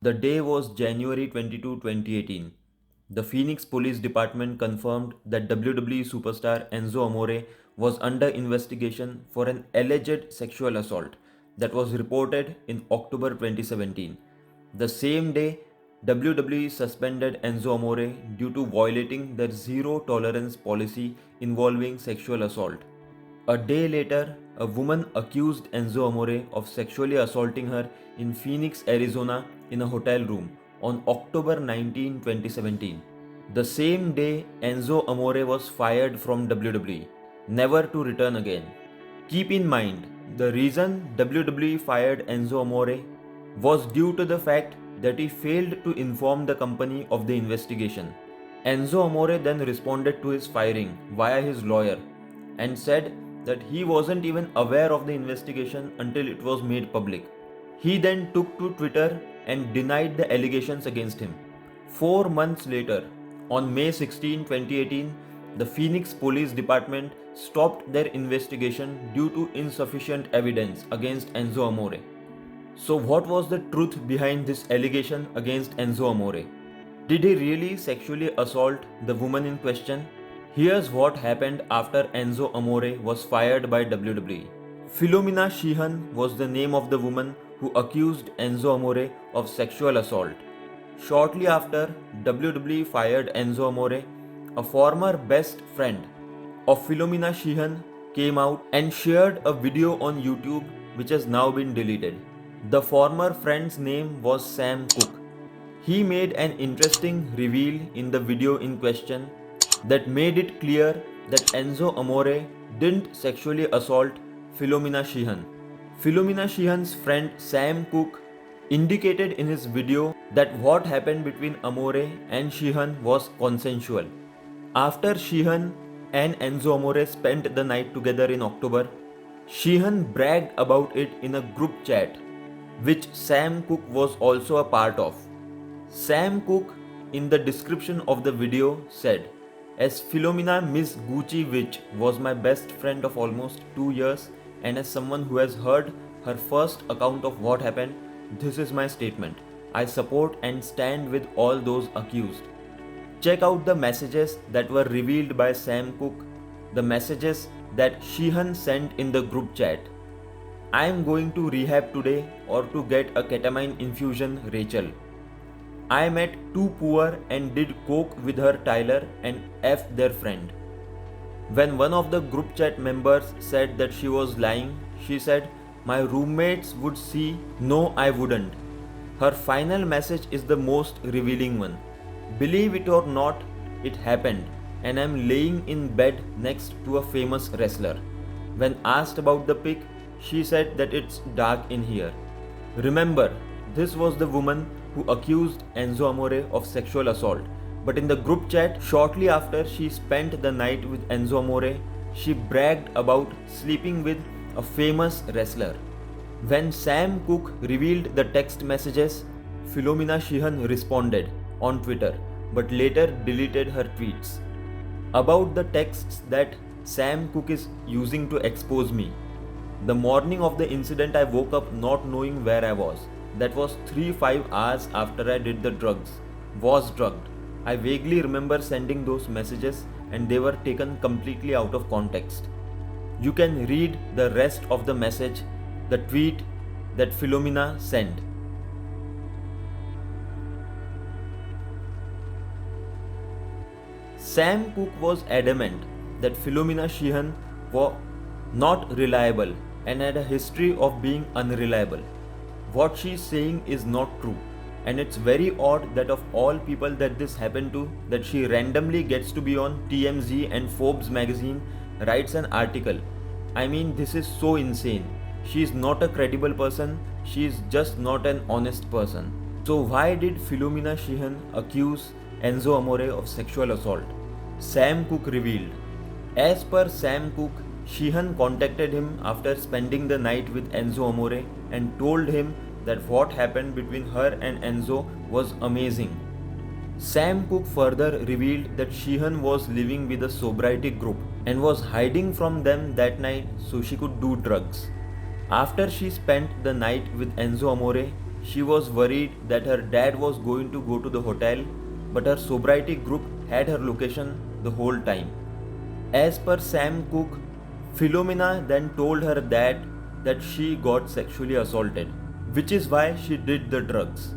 The day was January 22, 2018. The Phoenix Police Department confirmed that WWE superstar Enzo Amore was under investigation for an alleged sexual assault that was reported in October 2017. The same day, WWE suspended Enzo Amore due to violating their zero tolerance policy involving sexual assault. A day later, a woman accused Enzo Amore of sexually assaulting her in Phoenix, Arizona in a hotel room on October 19, 2017. The same day, Enzo Amore was fired from WWE, never to return again. Keep in mind, the reason WWE fired Enzo Amore was due to the fact that he failed to inform the company of the investigation. Enzo Amore then responded to his firing via his lawyer and said that he wasn't even aware of the investigation until it was made public. He then took to Twitter and denied the allegations against him. 4 months later, on May 16, 2018, the Phoenix Police Department stopped their investigation due to insufficient evidence against Enzo Amore. So, what was the truth behind this allegation against Enzo Amore? Did he really sexually assault the woman in question? Here's what happened after Enzo Amore was fired by WWE. Philomena Sheehan was the name of the woman who accused Enzo Amore of sexual assault. Shortly after, WWE fired Enzo Amore, a former best friend of Philomena Sheehan came out and shared a video on YouTube which has now been deleted. The former friend's name was Sam Cooke. He made an interesting reveal in the video in question that made it clear that Enzo Amore didn't sexually assault Philomena Sheehan. Philomena Sheehan's friend Sam Cooke indicated in his video that what happened between Amore and Sheehan was consensual. After Sheehan and Enzo Amore spent the night together in October, Sheehan bragged about it in a group chat, which Sam Cooke was also a part of. Sam Cooke, in the description of the video, said, "As Philomena Miss Gucci Witch was my best friend of almost 2 years, and as someone who has heard her first account of what happened, this is my statement. I support and stand with all those accused." Check out the messages that were revealed by Sam Cooke, the messages that Sheehan sent in the group chat. "I am going to rehab today or to get a ketamine infusion, Rachel. I met too poor and did coke with her Tyler and F their friend." When one of the group chat members said that she was lying, she said, "My roommates would see, no I wouldn't." Her final message is the most revealing one. "Believe it or not, it happened, and I'm laying in bed next to a famous wrestler." When asked about the pic, she said that it's dark in here. Remember, this was the woman who accused Enzo Amore of sexual assault. But in the group chat, shortly after she spent the night with Enzo Amore, she bragged about sleeping with a famous wrestler. When Sam Cooke revealed the text messages, Philomena Sheehan responded on Twitter, but later deleted her tweets. About the texts that Sam Cooke is using to expose me. The morning of the incident, I woke up not knowing where I was. That was 3-5 hours after I did the drugs. Was drugged. I vaguely remember sending those messages and they were taken completely out of context. You can read the rest of the message, the tweet that Philomena sent. Sam Cooke was adamant that Philomena Sheehan was not reliable and had a history of being unreliable. What she's saying is not true, and it's very odd that of all people that this happened to, that she randomly gets to be on TMZ and Forbes magazine, writes an article. I mean, this is so insane. She is not a credible person, she is just not an honest person. So why did Philomena Sheehan accuse Enzo Amore of sexual assault? Sam Cooke revealed. As per Sam Cooke, Sheehan contacted him after spending the night with Enzo Amore and told him that what happened between her and Enzo was amazing. Sam Cooke further revealed that Sheehan was living with a sobriety group and was hiding from them that night so she could do drugs. After she spent the night with Enzo Amore, She was worried that her dad was going to go to the hotel, but her sobriety group had her location the whole time. As per Sam Cooke, Philomena then told her dad that she got sexually assaulted, which is why she did the drugs.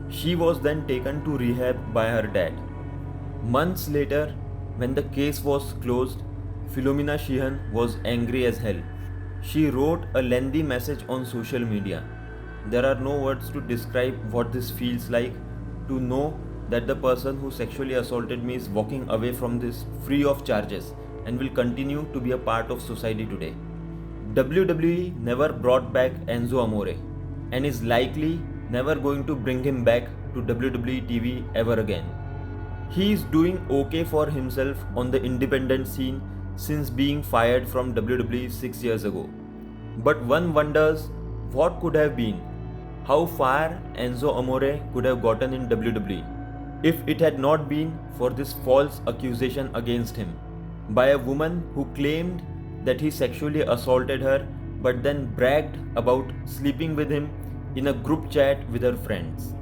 She was then taken to rehab by her dad. Months later, when the case was closed, Philomena Sheehan was angry as hell. She wrote a lengthy message on social media. There are no words to describe what this feels like, to know that the person who sexually assaulted me is walking away from this free of charges and will continue to be a part of society today. WWE never brought back Enzo Amore and is likely never going to bring him back to WWE TV ever again. He is doing okay for himself on the independent scene since being fired from WWE 6 years ago. But one wonders what could have been, how far Enzo Amore could have gotten in WWE if it had not been for this false accusation against him by a woman who claimed that he sexually assaulted her but then bragged about sleeping with him in a group chat with her friends.